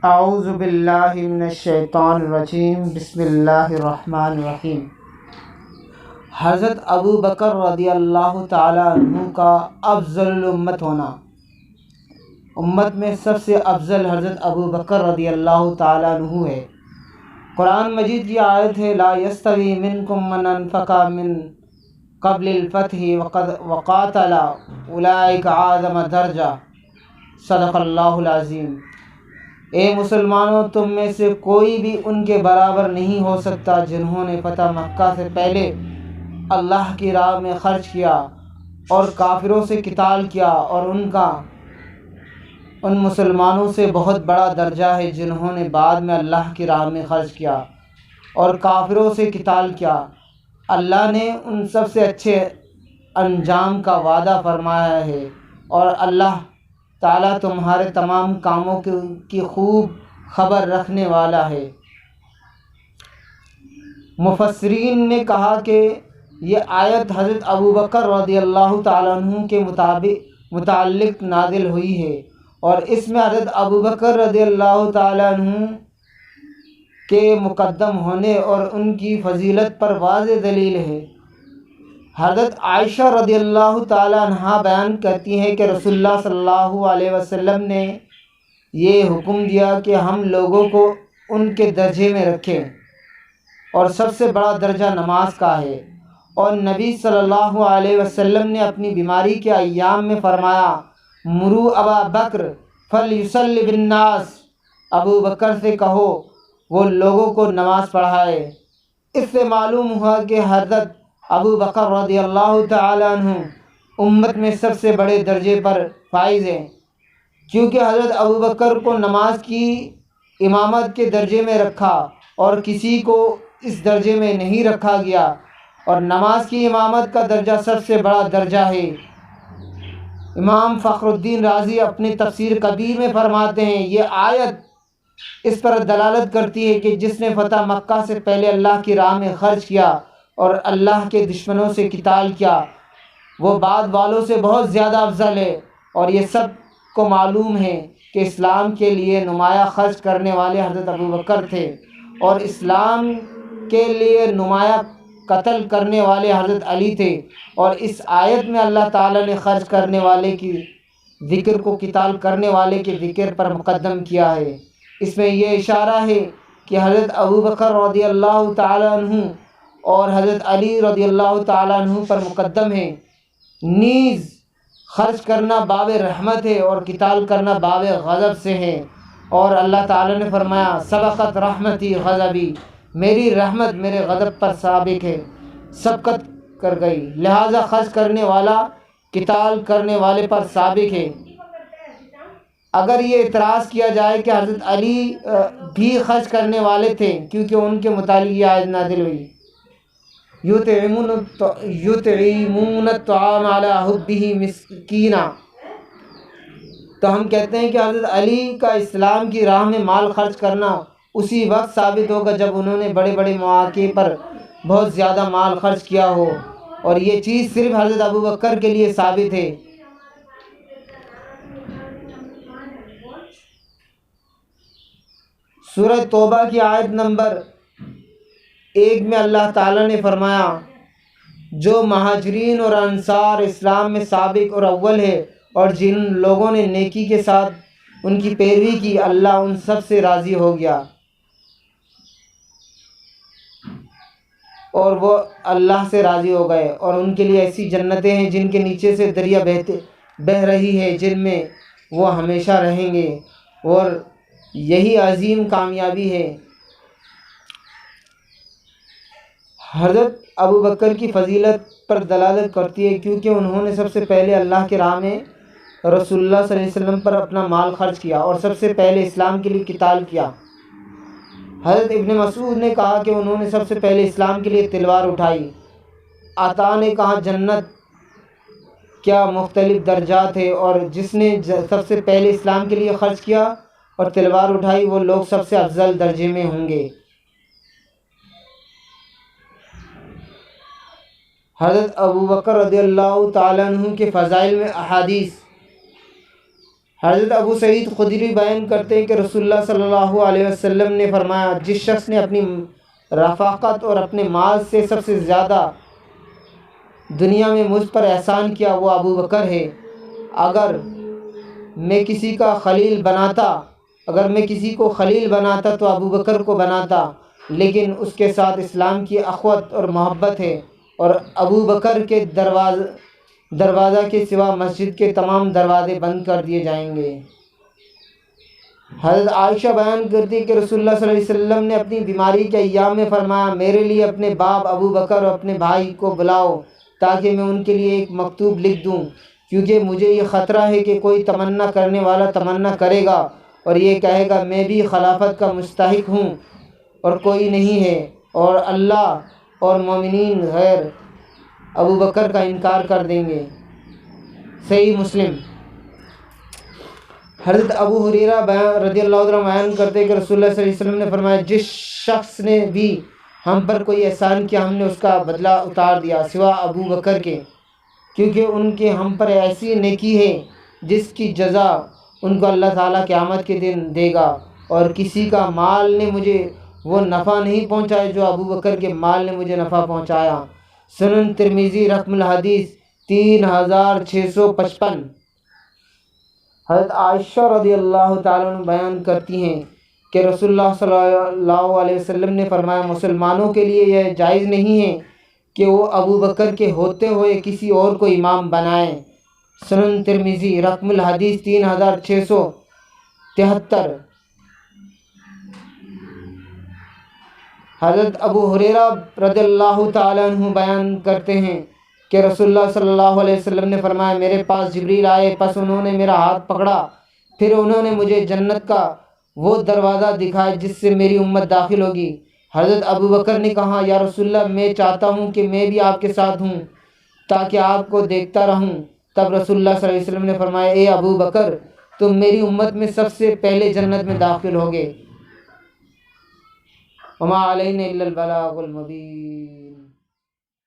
اعوذ باللہ من الشیطان الرجیم، بسم اللہ الرحمن الرحیم۔ حضرت ابو بکر رضی اللہ تعالیٰ عنہ کا افضل الامت ہونا۔ امت میں سب سے افضل حضرت ابو بکر رضی اللہ تعالیٰ عنہ ہے۔ قرآن مجید کی آیت ہے، لا یستوی منکم من انفق من قبل الفتح وقاتل اولئک اعظم درجہ، صدق اللہ العظیم۔ اے مسلمانوں، تم میں سے کوئی بھی ان کے برابر نہیں ہو سکتا جنہوں نے فتح مکہ سے پہلے اللہ کی راہ میں خرچ کیا اور کافروں سے قتال کیا، اور ان مسلمانوں سے بہت بڑا درجہ ہے جنہوں نے بعد میں اللہ کی راہ میں خرچ کیا اور کافروں سے قتال کیا۔ اللہ نے ان سب سے اچھے انجام کا وعدہ فرمایا ہے، اور اللہ تعالیٰ تمہارے تمام کاموں کی خوب خبر رکھنے والا ہے۔ مفسرین نے کہا کہ یہ آیت حضرت ابو بکر رضی اللہ تعالیٰ عنہ کے متعلق نازل ہوئی ہے، اور اس میں حضرت ابو بکر رضی اللہ تعالیٰ عنہ کے مقدم ہونے اور ان کی فضیلت پر واضح دلیل ہے۔ حضرت عائشہ رضی اللہ تعالیٰ عنہ بیان کرتی ہیں کہ رسول اللہ صلی اللہ علیہ وسلم نے یہ حکم دیا کہ ہم لوگوں کو ان کے درجے میں رکھیں، اور سب سے بڑا درجہ نماز کا ہے۔ اور نبی صلی اللہ علیہ وسلم نے اپنی بیماری کے ایام میں فرمایا، مرو ابا بکر فلیصلی بالناس، ابو بکر سے کہو وہ لوگوں کو نماز پڑھائے۔ اس سے معلوم ہوا کہ حضرت ابو بکر رضی اللہ تعالیٰ عنہ امت میں سب سے بڑے درجے پر فائز ہیں، کیونکہ حضرت ابو بکر کو نماز کی امامت کے درجے میں رکھا اور کسی کو اس درجے میں نہیں رکھا گیا، اور نماز کی امامت کا درجہ سب سے بڑا درجہ ہے۔ امام فخر الدین رازی اپنی تفسیر کبیر میں فرماتے ہیں، یہ آیت اس پر دلالت کرتی ہے کہ جس نے فتح مکہ سے پہلے اللہ کی راہ میں خرچ کیا اور اللہ کے دشمنوں سے قتال کیا، وہ بعد والوں سے بہت زیادہ افضل ہے۔ اور یہ سب کو معلوم ہے کہ اسلام کے لیے نمایاں خرچ کرنے والے حضرت ابو بکر تھے، اور اسلام کے لیے نمایاں قتل کرنے والے حضرت علی تھے، اور اس آیت میں اللہ تعالیٰ نے خرچ کرنے والے کی ذکر کو قتال کرنے والے کے ذکر پر مقدم کیا ہے۔ اس میں یہ اشارہ ہے کہ حضرت ابو بکر رضی اللہ تعالیٰ عنہ اور حضرت علی رضی اللہ تعالیٰ عنہ پر مقدم ہے۔ نیز خرچ کرنا باب رحمت ہے اور قتال کرنا باب غضب سے ہے، اور اللہ تعالیٰ نے فرمایا، سبقت رحمتی غضبی، میری رحمت میرے غضب پر سبقت کر گئی، لہذا خرچ کرنے والا قتال کرنے والے پر سابق ہے۔ اگر یہ اعتراض کیا جائے کہ حضرت علی بھی خرچ کرنے والے تھے کیونکہ ان کے متعلق یہ آیت نازل ہوئی، یطعمون الطعام علی حبہ مسکینا، تو ہم کہتے ہیں کہ حضرت علی کا اسلام کی راہ میں مال خرچ کرنا اسی وقت ثابت ہوگا جب انہوں نے بڑے بڑے مواقع پر بہت زیادہ مال خرچ کیا ہو، اور یہ چیز صرف حضرت ابو بکر کے لیے ثابت ہے۔ سورہ توبہ کی آیت نمبر 1 میں اللہ تعالیٰ نے فرمایا، جو مہاجرین اور انصار اسلام میں سابق اور اول ہے، اور جن لوگوں نے نیکی کے ساتھ ان کی پیروی کی، اللہ ان سب سے راضی ہو گیا، اور وہ اللہ سے راضی ہو گئے، اور ان کے لیے ایسی جنتیں ہیں جن کے نیچے سے دریا بہہ رہی ہے، جن میں وہ ہمیشہ رہیں گے، اور یہی عظیم کامیابی ہے۔ حضرت ابو بکر کی فضیلت پر دلالت کرتی ہے کیونکہ انہوں نے سب سے پہلے اللہ کی راہ میں رسول اللہ صلی اللہ علیہ وسلم پر اپنا مال خرچ کیا، اور سب سے پہلے اسلام کے لیے قتال کیا۔ حضرت ابن مسعود نے کہا کہ انہوں نے سب سے پہلے اسلام کے لیے تلوار اٹھائی۔ عطا نے کہا، جنت کیا مختلف درجات ہے، اور جس نے سب سے پہلے اسلام کے لیے خرچ کیا اور تلوار اٹھائی، وہ لوگ سب سے افضل درجے میں ہوں گے۔ حضرت ابو بکر رضی اللہ تعالیٰ عنہ کے فضائل میں احادیث۔ حضرت ابو سعید خدری بیان کرتے ہیں کہ رسول اللہ صلی اللہ علیہ وسلم نے فرمایا، جس شخص نے اپنی رفاقت اور اپنے مال سے سب سے زیادہ دنیا میں مجھ پر احسان کیا وہ ابو بکر ہے۔ اگر میں کسی کو خلیل بناتا تو ابو بکر کو بناتا، لیکن اس کے ساتھ اسلام کی اخوت اور محبت ہے، اور ابو بکر کے دروازہ کے سوا مسجد کے تمام دروازے بند کر دیے جائیں گے۔ حضرت عائشہ بیان کرتی ہے کہ رسول اللہ صلی اللہ علیہ وسلم نے اپنی بیماری کے ایام میں فرمایا، میرے لیے اپنے باپ ابو بکر اور اپنے بھائی کو بلاؤ تاکہ میں ان کے لیے ایک مکتوب لکھ دوں، کیونکہ مجھے یہ خطرہ ہے کہ کوئی تمنا کرنے والا تمنا کرے گا اور یہ کہے گا میں بھی خلافت کا مستحق ہوں اور کوئی نہیں ہے، اور اللہ اور مومنین غیر ابو بکر کا انکار کر دیں گے۔ صحیح مسلم۔ حضرت ابو ہریرہ رضی اللہ عنہ بیان کرتے ہیں کہ رسول اللہ صلی اللہ علیہ وسلم نے فرمایا، جس شخص نے بھی ہم پر کوئی احسان کیا ہم نے اس کا بدلہ اتار دیا سوا ابو بکر کے، کیونکہ ان کے ہم پر ایسی نیکی ہے جس کی جزا ان کو اللہ تعالیٰ قیامت کے دن دے گا، اور کسی کا مال نے مجھے وہ نفع نہیں پہنچایا جو ابو بکر کے مال نے مجھے نفع پہنچایا۔ سنن ترمذی رقم الحدیث 3655۔ حضرت عائشہ رضی اللہ تعالیٰ عنہ بیان کرتی ہیں کہ رسول اللہ صلی اللہ علیہ وسلم نے فرمایا، مسلمانوں کے لیے یہ جائز نہیں ہے کہ وہ ابو بکر کے ہوتے ہوئے کسی اور کو امام بنائیں۔ سنن ترمذی رقم الحدیث 3673۔ حضرت ابو ہریرہ رضی اللہ تعالیٰ عنہ بیان کرتے ہیں کہ رسول اللہ صلی اللہ علیہ وسلم نے فرمایا، میرے پاس جبریل آئے، پس انہوں نے میرا ہاتھ پکڑا، پھر انہوں نے مجھے جنت کا وہ دروازہ دکھایا جس سے میری امت داخل ہوگی۔ حضرت ابو بکر نے کہا، یا رسول اللہ میں چاہتا ہوں کہ میں بھی آپ کے ساتھ ہوں تاکہ آپ کو دیکھتا رہوں۔ تب رسول اللہ صلی اللہ علیہ وسلم نے فرمایا، اے ابو بکر تم میری امت میں سب سے پہلے جنت میں داخل ہوگے۔ وما علینا الا البلاغ المبین۔